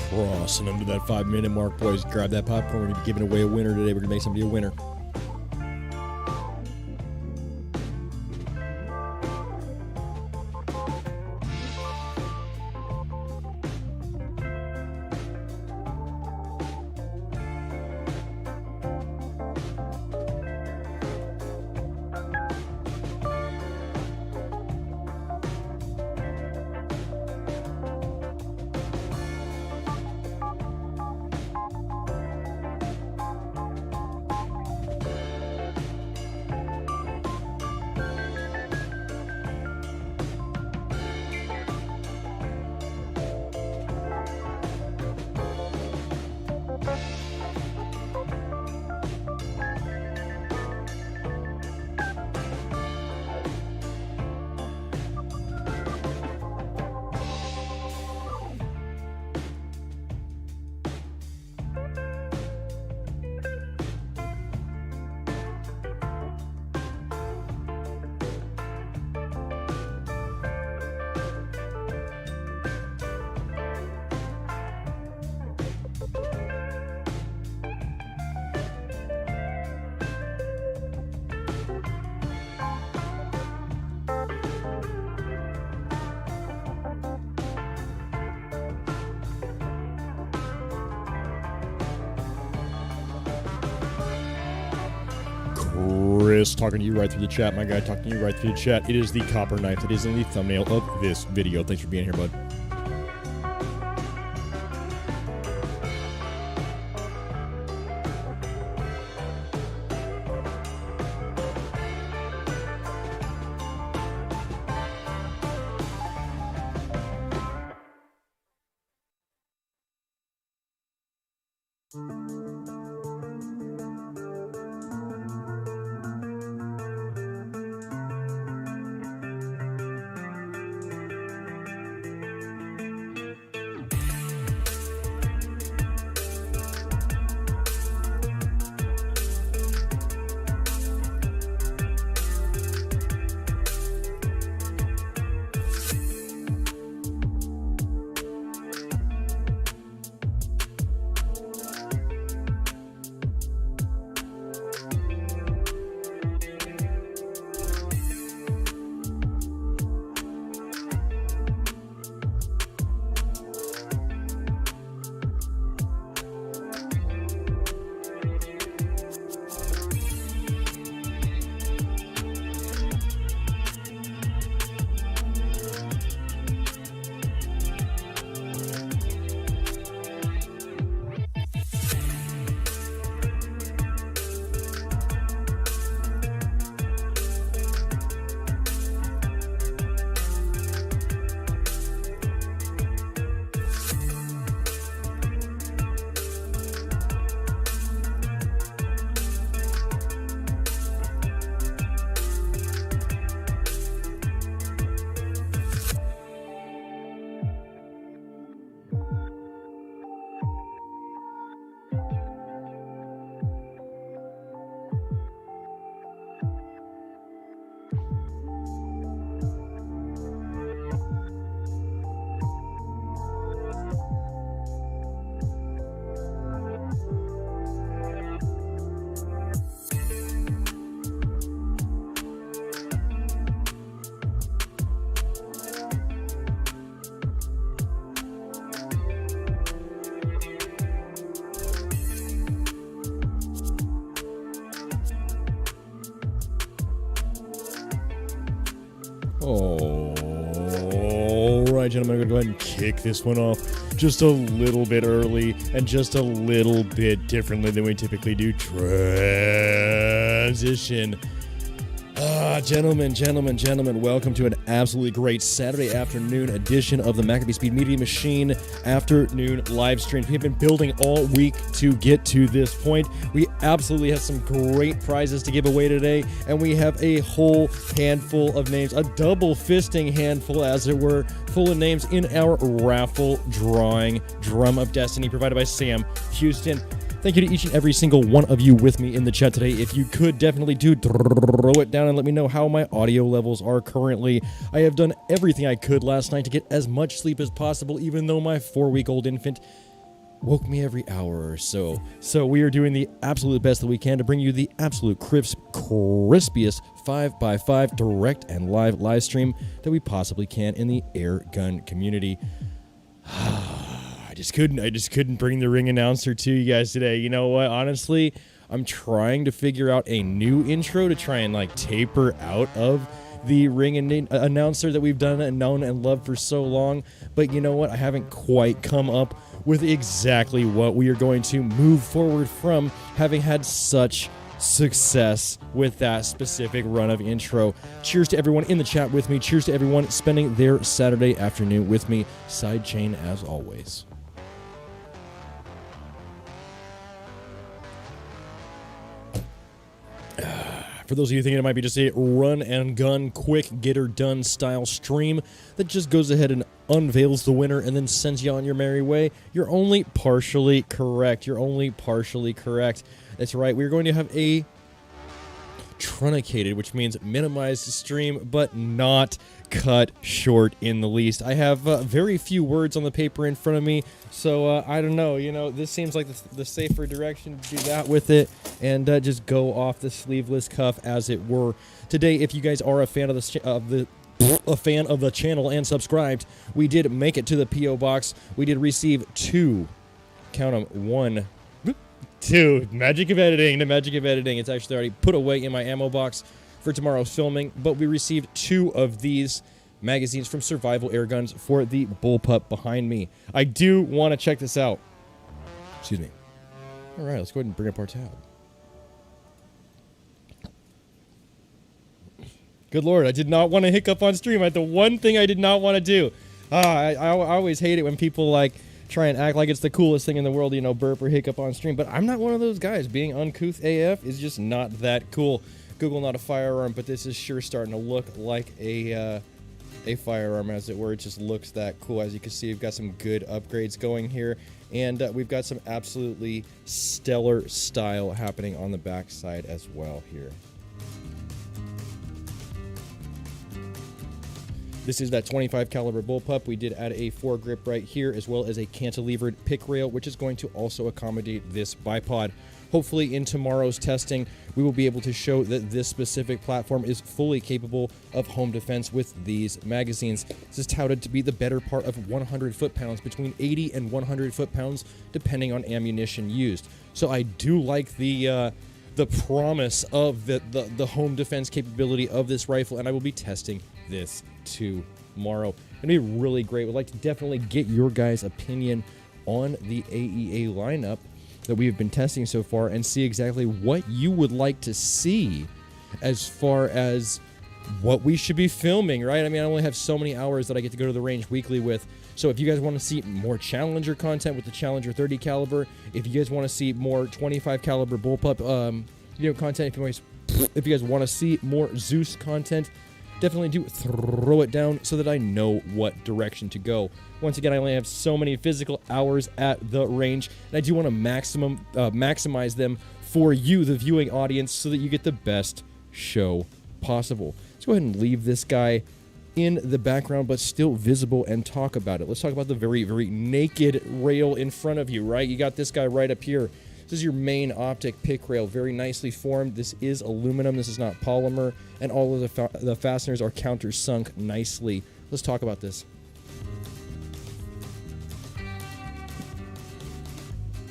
Crossing under that 5-minute mark, boys. Grab that popcorn. We're going to be giving away a winner today. We're going to make somebody a winner. Chris talking to you right through the chat. My guy talking to you right through the chat. It is the copper knife that is in the thumbnail of this video. Thanks for being here, bud. Alright, gentlemen, I'm going to go ahead and kick this one off just a little bit early and just a little bit differently than we typically do. Transition. Gentlemen, welcome to an absolutely great Saturday afternoon edition of the MACABESPEED Media Machine afternoon live stream. We've been building all week to get to this point. We absolutely have some great prizes to give away today, and we have a whole handful of names, a double fisting handful, as it were, full of names in our raffle drawing. Drum of Destiny, provided by Sam Houston. Thank you to each and every single one of you with me in the chat today. If you could, definitely do throw it down and let me know how my audio levels are currently. I have done everything I could last night to get as much sleep as possible, even though my 4-week-old infant woke me every hour or so. So we are doing the absolute best that we can to bring you the absolute crispiest 5x5 direct and live stream that we possibly can in the Airgun community. I just couldn't bring the ring announcer to you guys today. You know what? Honestly, I'm trying to figure out a new intro to try and like taper out of the ring announcer that we've done and known and loved for so long. But you know what? I haven't quite come up with exactly what we are going to move forward from, having had such success with that specific run of intro. Cheers to everyone in the chat with me. Cheers to everyone spending their Saturday afternoon with me. Sidechain as always. For those of you thinking it might be just a run and gun, quick, get her done style stream that just goes ahead and unveils the winner and then sends you on your merry way, you're only partially correct. You're only partially correct. That's right. We're going to have a truncated, which means minimized stream, but not cut short in the least. I have very few words on the paper in front of me, so I don't know. You know, this seems like the safer direction to do that with it, and just go off the sleeveless cuff, as it were. Today, if you guys are a fan of the channel and subscribed, we did make it to the P.O. Box. We did receive two, count them, two. Magic of editing. The magic of editing. It's actually already put away in my ammo box for tomorrow's filming, but we received two of these magazines from Survival Airguns for the bullpup behind me. I do want to check this out. Excuse me. All right, let's go ahead and bring up our tab. Good Lord, I did not want to hiccup on stream. The one thing I did not want to do. I always hate it when people like try and act like it's the coolest thing in the world, you know, burp or hiccup on stream. But I'm not one of those guys. Being uncouth AF is just not that cool. Google not a firearm, but this is sure starting to look like a firearm, as it were. It just looks that cool. As you can see, we've got some good upgrades going here, and we've got some absolutely stellar style happening on the backside as well here. This is that 25 caliber bullpup. We did add a foregrip right here, as well as a cantilevered pick rail, which is going to also accommodate this bipod. Hopefully in tomorrow's testing, we will be able to show that this specific platform is fully capable of home defense with these magazines. This is touted to be the better part of 100 foot-pounds, between 80 and 100 foot-pounds, depending on ammunition used. So I do like the promise of the home defense capability of this rifle, and I will be testing this tomorrow. It'll be really great. We'd like to definitely get your guys' opinion on the AEA lineup that we have been testing so far, and see exactly what you would like to see as far as what we should be filming, right? I mean, I only have so many hours that I get to go to the range weekly with. So if you guys want to see more Challenger content with the Challenger 30 caliber, if you guys want to see more 25 caliber bullpup content, if you guys want to see more Zeus content, definitely do throw it down so that I know what direction to go. Once again, I only have so many physical hours at the range, and I do want to maximize them for you, the viewing audience, so that you get the best show possible. Let's go ahead and leave this guy in the background, but still visible, and talk about it. Let's talk about the very, very naked rail in front of you, right? You got this guy right up here. This is your main optic pick rail, very nicely formed. This is aluminum, this is not polymer, and all of the fasteners are countersunk nicely. Let's talk about this.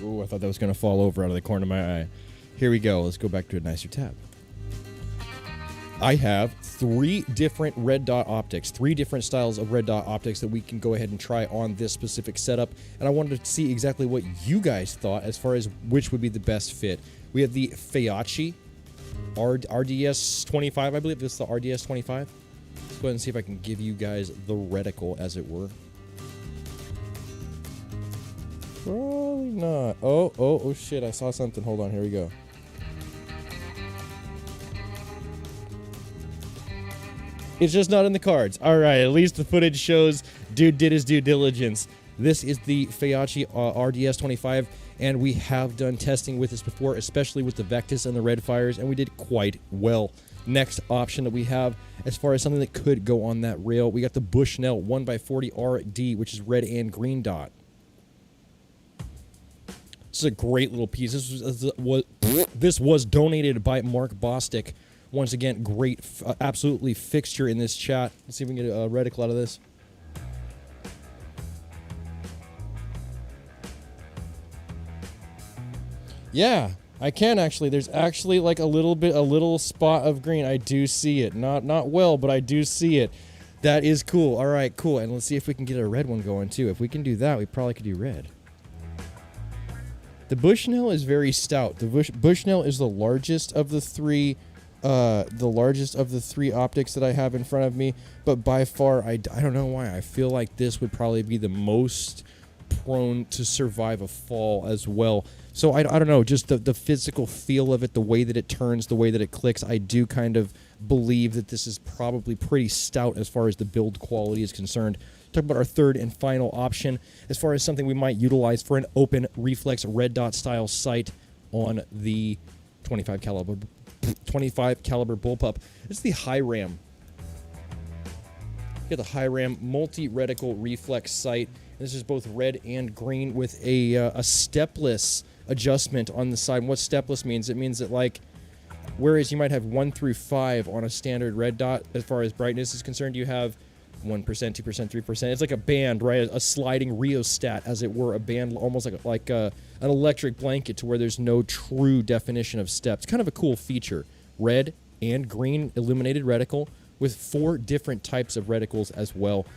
Ooh, I thought that was going to fall over out of the corner of my eye. Here we go. Let's go back to a nicer tab. I have 3 different red dot optics, 3 different styles of red dot optics that we can go ahead and try on this specific setup, and I wanted to see exactly what you guys thought as far as which would be the best fit. We have the Feyachi RDS 25, I believe this is the RDS 25. Let's go ahead and see if I can give you guys the reticle, as it were. Probably not. Oh shit, I saw something. Hold on, here we go. It's just not in the cards. All right, at least the footage shows dude did his due diligence. This is the Feyachi RDS 25, and we have done testing with this before, especially with the Vectis and the Red Fires, and we did quite well. Next option that we have, as far as something that could go on that rail, we got the Bushnell 1x40 RD, which is red and green dot. This is a great little piece. This was donated by Mark Bostic. Once again, great, absolutely fixture in this chat. Let's see if we can get a reticle out of this. Yeah, I can actually. There's actually like a little spot of green. I do see it. Not well, but I do see it. That is cool. All right, cool. And let's see if we can get a red one going too. If we can do that, we probably could do red. The Bushnell is very stout. The Bushnell is the largest of the three optics that I have in front of me, but by far, I don't know why. I feel like this would probably be the most prone to survive a fall as well. So I don't know, just the physical feel of it, the way that it turns, the way that it clicks, I do kind of believe that this is probably pretty stout as far as the build quality is concerned. Talk about our third and final option as far as something we might utilize for an open reflex red dot style sight on the 25 caliber bullpup. It's the high ram. You got the high ram multi reticle reflex sight. This is both red and green with a stepless adjustment on the side. What stepless means? It means that, like, whereas you might have 1 through 5 on a standard red dot as far as brightness is concerned, you have 1%, 2%, 3%. It's like a band, right? A sliding rheostat, as it were, a band almost like an electric blanket to where there's no true definition of steps. Kind of a cool feature. Red and green illuminated reticle with 4 different types of reticles as well.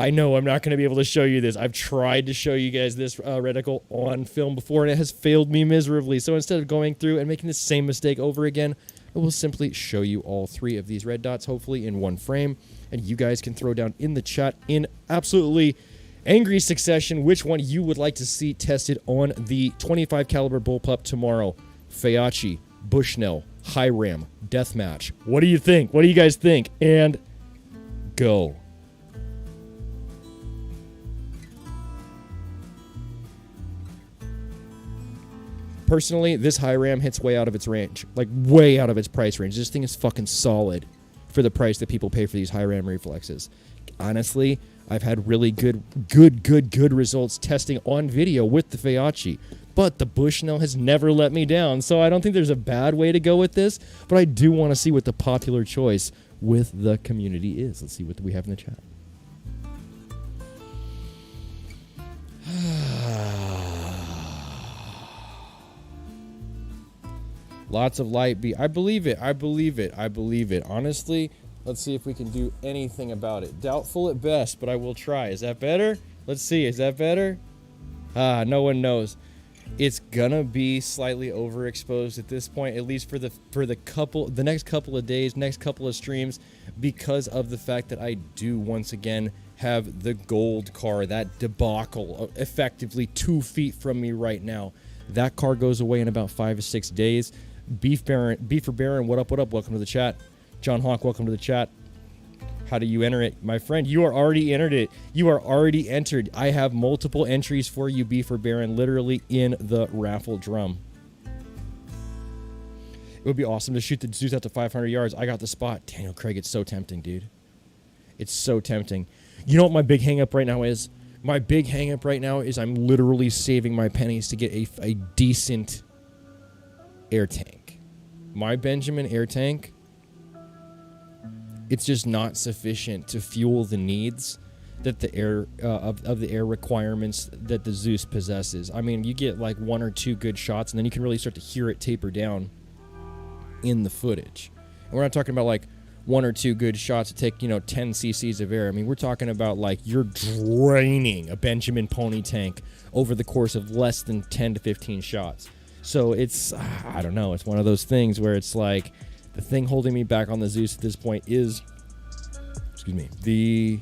I know I'm not going to be able to show you this. I've tried to show you guys this reticle on film before, and it has failed me miserably. So instead of going through and making the same mistake over again, I will simply show you all 3 of these red dots, hopefully in one frame, and you guys can throw down in the chat in absolutely angry succession which one you would like to see tested on the 25 caliber bullpup tomorrow. Feyachi, Bushnell, High Ram, Deathmatch. What do you think? What do you guys think? And go. Personally, this high ram hits way out of its range. Like, way out of its price range. This thing is fucking solid for the price that people pay for these high ram reflexes. Honestly, I've had really good results testing on video with the Feyachi. But the Bushnell has never let me down, so I don't think there's a bad way to go with this. But I do want to see what the popular choice with the community is. Let's see what we have in the chat. Lots of light B. I believe it. I believe it. I believe it. Honestly, let's see if we can do anything about it. Doubtful at best, but I will try. Is that better? Let's see. Is that better? No one knows. It's gonna be slightly overexposed at this point, at least for the next couple of days, next couple of streams, because of the fact that I do once again have the gold car, that debacle, effectively 2 feet from me right now. That car goes away in about 5 to 6 days. Beefer Baron, what up, what up? Welcome to the chat. John Hawk, welcome to the chat. How do you enter it? My friend, you are already entered it. You are already entered. I have multiple entries for you, Beefer Baron, literally in the raffle drum. It would be awesome to shoot the Zeus out to 500 yards. I got the spot. Daniel Craig, it's so tempting, dude. It's so tempting. You know what my big hang-up right now is? My big hang-up right now is I'm literally saving my pennies to get a decent air tank. My Benjamin air tank, it's just not sufficient to fuel the needs that the air of the air requirements that the Zeus possesses. I mean, you get like 1 or 2 good shots, and then you can really start to hear it taper down in the footage. And we're not talking about like 1 or 2 good shots to take, 10 cc's of air. I mean, we're talking about like you're draining a Benjamin pony tank over the course of less than 10 to 15 shots. So it's, I don't know, it's one of those things where it's like the thing holding me back on the Zeus at this point is, the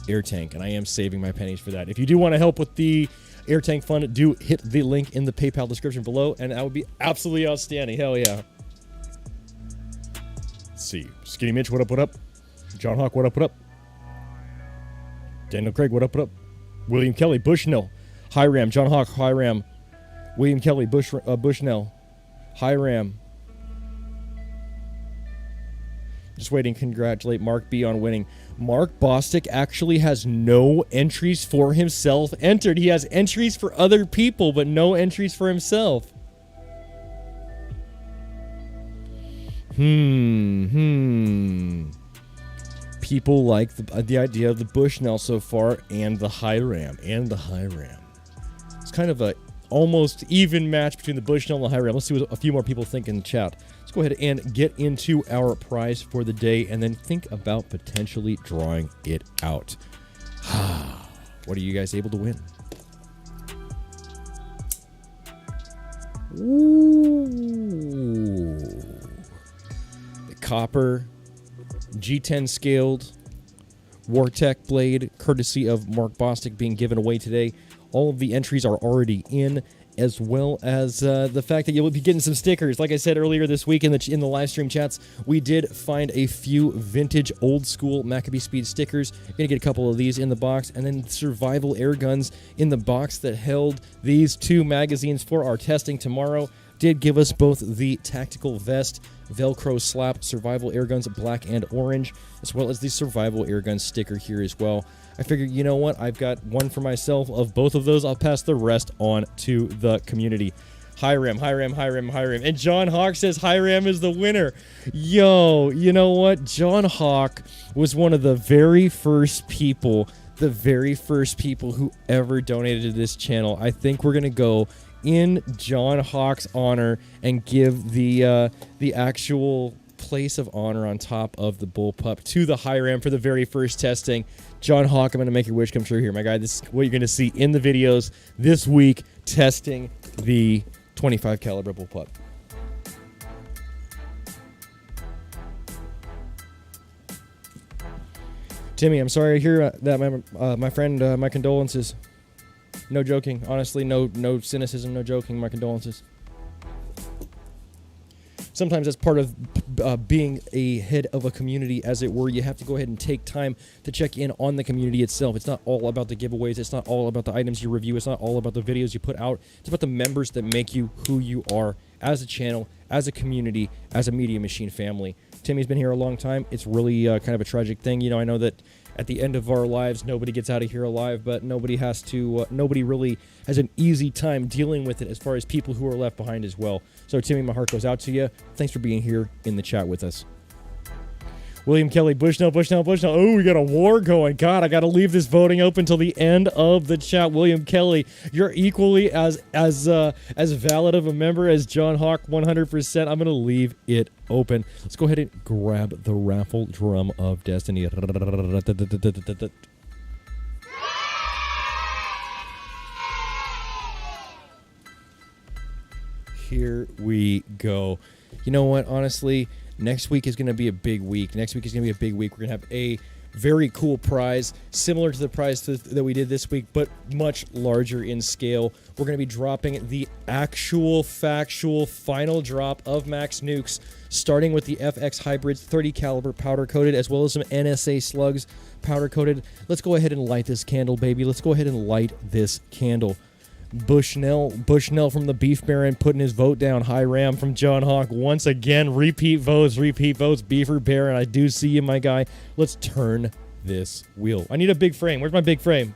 air tank, and I am saving my pennies for that. If you do want to help with the air tank fund, do hit the link in the PayPal description below, and that would be absolutely outstanding. Hell yeah. Let's see. Skinny Mitch, what up, what up? John Hawk, what up, what up? Daniel Craig, what up, what up? William Kelly, Bushnell, High Ram, John Hawk, High Ram, William Kelly, Bushnell, High Ram. Just waiting to congratulate Mark B on winning. Mark Bostic actually has no entries for himself entered. He has entries for other people, but no entries for himself. People like the idea of the Bushnell so far, and the Hiram, It's kind of a almost even match between the Bushnell and the Hiram. Let's see what a few more people think in the chat. Let's go ahead and get into our prize for the day, and then think about potentially drawing it out. What are you guys able to win? Ooh. The copper G10 scaled Wartech blade, courtesy of Mark Bostic, being given away today. All of the entries are already in, as well as the fact that you'll be getting some stickers. Like I said earlier this week in the live stream chats, we did find a few vintage old school MACABESPEED stickers. You're gonna get a couple of these in the box, and then survival air guns in the box that held these 2 magazines for our testing tomorrow. Did give us both the tactical vest, Velcro slap, survival air guns, black and orange, as well as the survival air gun sticker here as well. I figured, you know what, I've got one for myself of both of those. I'll pass the rest on to the community. Hiram. And John Hawk says Hiram is the winner. Yo, you know what? John Hawk was one of the very first people who ever donated to this channel. I think we're going to go in John Hawk's honor and give the actual place of honor on top of the bullpup to the Hiram for the very first testing. John Hawk, I'm going to make your wish come true here, my guy. This is what you're going to see in the videos this week, testing the 25 caliber bullpup. Timmy, I'm sorry to hear that, my friend. My condolences. No joking. Honestly, no cynicism, no joking. My condolences. Sometimes that's part of being a head of a community, as it were. You have to go ahead and take time to check in on the community itself. It's not all about the giveaways. It's not all about the items you review. It's not all about the videos you put out. It's about the members that make you who you are as a channel, as a community, as a Media Machine family. Timmy's been here a long time. It's really kind of a tragic thing. You know, I know that at the end of our lives, nobody gets out of here alive, but nobody really has an easy time dealing with it as far as people who are left behind as well. So, Timmy, my heart goes out to you. Thanks for being here in the chat with us. William Kelly, Bushnell. Oh, we got a war going. God, I got to leave this voting open till the end of the chat. William Kelly, you're equally as valid of a member as John Hawk, 100%. I'm going to leave it open. Let's go ahead and grab the raffle drum of destiny. Here we go. You know what, honestly, next week is going to be a big week. We're going to have a very cool prize, similar to the prize that we did this week, but much larger in scale. We're going to be dropping the actual factual final drop of Max Nukes, starting with the FX Hybrids 30 caliber powder coated, as well as some NSA slugs powder coated. Let's go ahead and light this candle, baby. Let's go ahead and light this candle. Bushnell from the Beef Baron putting his vote down. Hiram from John Hawk once again. Repeat votes. Beefer Baron, I do see you, my guy. Let's turn this wheel. I need a big frame. Where's my big frame?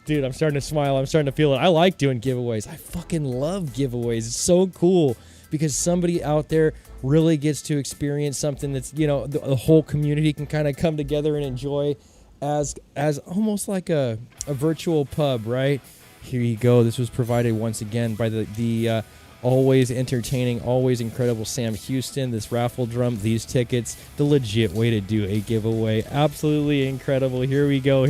Dude, I'm starting to smile. I'm starting to feel it. I like doing giveaways. I fucking love giveaways. It's so cool because somebody out there really gets to experience something that's, you know, the whole community can kind of come together and enjoy as almost like a virtual pub, right? Here you go. This was provided once again by the always entertaining, always incredible Sam Houston. This raffle drum, these tickets, the legit way to do a giveaway. Absolutely incredible. Here we go.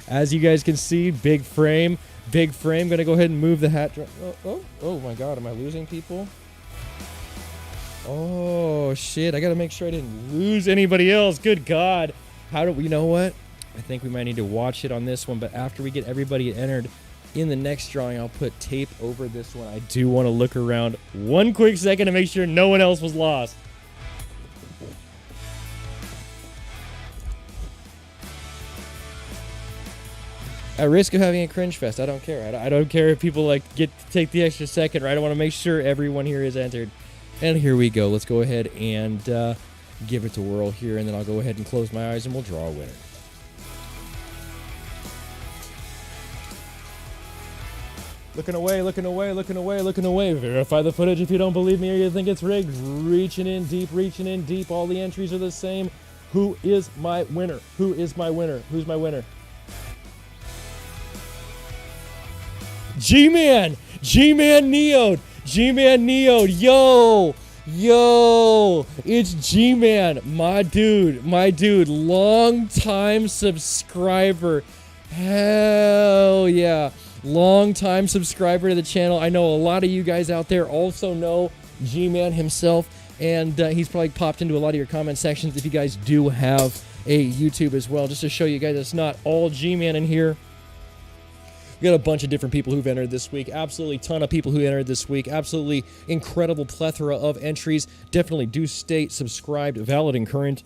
As you guys can see, big frame. Gonna go ahead and move the hat drum. Oh my God, am I losing people? Oh shit, I gotta make sure I didn't lose anybody else. Good God. You know what? I think we might need to watch it on this one, but after we get everybody entered in the next drawing, I'll put tape over this one. I do want to look around one quick second to make sure no one else was lost. At risk of having a cringe fest, I don't care. I don't care if people take the extra second, right? I want to make sure everyone here is entered. And here we go. Let's go ahead and give it a whirl here, and then I'll go ahead and close my eyes and we'll draw a winner. Looking away, looking away, looking away, looking away. Verify the footage if you don't believe me or you think it's rigged. Reaching in deep. All the entries are the same. Who is my winner? Who is my winner? Who's my winner? G-Man! G-Man Neo'd! G-Man Neo'd! Yo! It's G-Man, my dude, long time subscriber. Hell yeah. Long time subscriber to the channel. I know a lot of you guys out there also know G-Man himself, and he's probably popped into a lot of your comment sections if you guys do have a YouTube as well, just to show you guys it's not all G-Man in here. We got a bunch of different people who've entered this week. Absolutely ton of people who entered this week. Absolutely incredible plethora of entries. Definitely do stay subscribed, valid and current.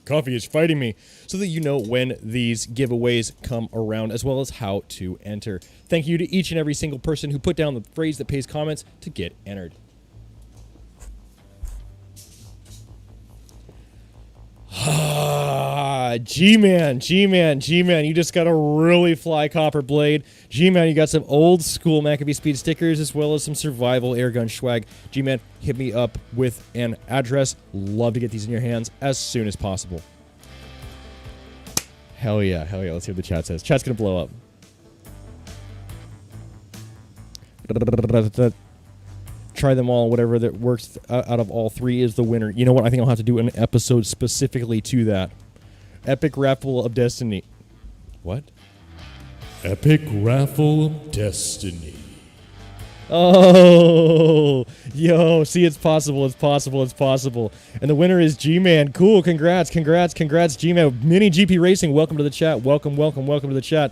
Coffee is fighting me, so that you know when these giveaways come around, as well as how to enter. Thank you to each and every single person who put down the phrase that pays comments to get entered. G-Man, you just got a really fly copper blade. G-Man, you got some old school MACABESPEED stickers as well as some survival airgun swag. G-Man, hit me up with an address. Love to get these in your hands as soon as possible. Hell yeah. Let's see what the chat says. Chat's gonna blow up. Try them all. Whatever that works out of all three is the winner. You know what? I think I'll have to do an episode specifically to that. Epic Raffle of Destiny. What? Epic Raffle of Destiny. Oh, yo, see, it's possible. And the winner is G-Man. Cool, congrats, G-Man. Mini GP Racing, welcome to the chat. Welcome to the chat.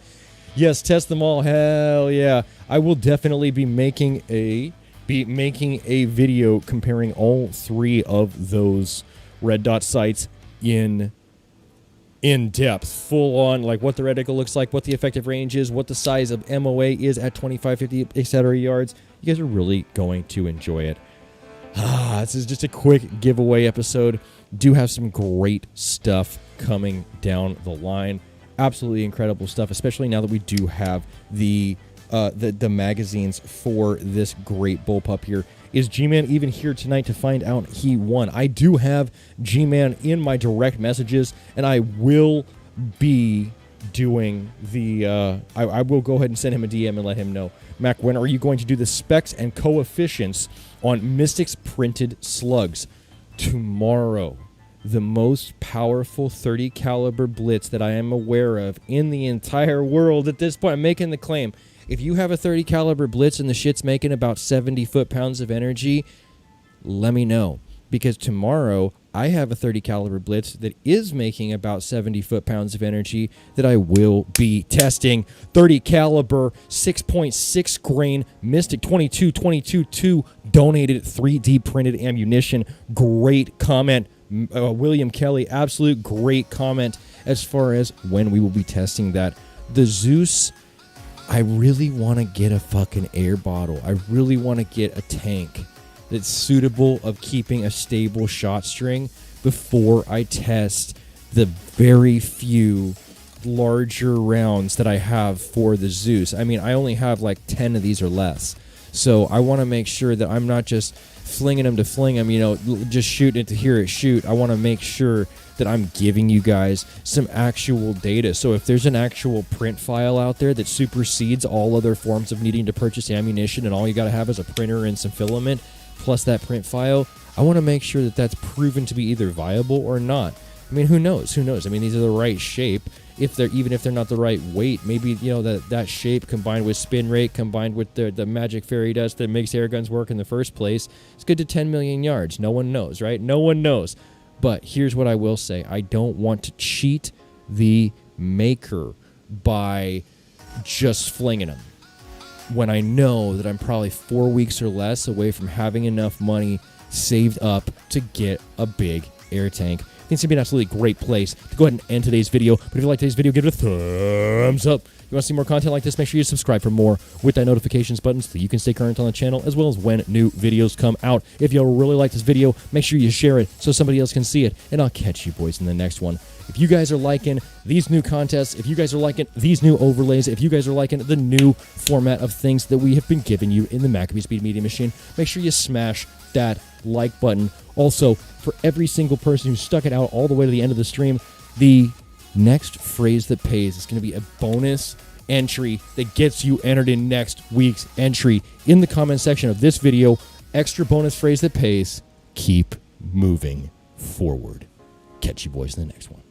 Yes, test them all. Hell yeah. I will definitely be making a video comparing all three of those red dot sights in depth, full on, like what the reticle looks like, what the effective range is, what the size of MOA is at 25, 50, etc. yards. You guys are really going to enjoy it. This is just a quick giveaway episode. Do have some great stuff coming down the line. Absolutely incredible stuff, especially now that we do have the magazines for this great bullpup here. Is G-Man even here tonight to find out he won? I do have G-Man in my direct messages, and I will be doing the... I will go ahead and send him a DM and let him know. Mac, when are you going to do the specs and coefficients on Mystics printed slugs? Tomorrow. The most powerful 30 caliber blitz that I am aware of in the entire world at this point. I'm making the claim. If you have a 30 caliber blitz and the shit's making about 70 foot-pounds of energy, let me know. Because tomorrow, I have a 30 caliber blitz that is making about 70 foot-pounds of energy that I will be testing. 30 caliber, 6.6 grain, Mystic 22-22-2, donated 3D printed ammunition. Great comment. William Kelly, absolute great comment as far as when we will be testing that. The Zeus... I really want to get a fucking air bottle. I really want to get a tank that's suitable of keeping a stable shot string before I test the very few larger rounds that I have for the Zeus. I mean, I only have like 10 of these or less. So I want to make sure that I'm not just flinging them to fling them, you know, just shooting it to hear it shoot. I want to make sure that I'm giving you guys some actual data. So if there's an actual print file out there that supersedes all other forms of needing to purchase ammunition and all you got to have is a printer and some filament plus that print file, I want to make sure that that's proven to be either viable or not. I mean, who knows? I mean, these are the right shape. Even if they're not the right weight, maybe, you know, that shape combined with spin rate, combined with the magic fairy dust that makes air guns work in the first place, it's good to 10 million yards. No one knows, right? No one knows. But here's what I will say. I don't want to cheat the maker by just flinging them when I know that I'm probably 4 weeks or less away from having enough money saved up to get a big air tank. I think it's going to be an absolutely great place to go ahead and end today's video. But if you like today's video, give it a thumbs up. you want to see more content like this, make sure you subscribe for more with that notifications button so that you can stay current on the channel as well as when new videos come out. If you really like this video, make sure you share it so somebody else can see it, and I'll catch you boys in the next one. If you guys are liking these new contests, if you guys are liking these new overlays, if you guys are liking the new format of things that we have been giving you in the MACABESPEED Media Machine, make sure you smash that like button. Also, for every single person who stuck it out all the way to the end of the stream, the next phrase that pays is going to be a bonus entry that gets you entered in next week's entry in the comment section of this video. Extra bonus phrase that pays. Keep moving forward. Catch you boys in the next one.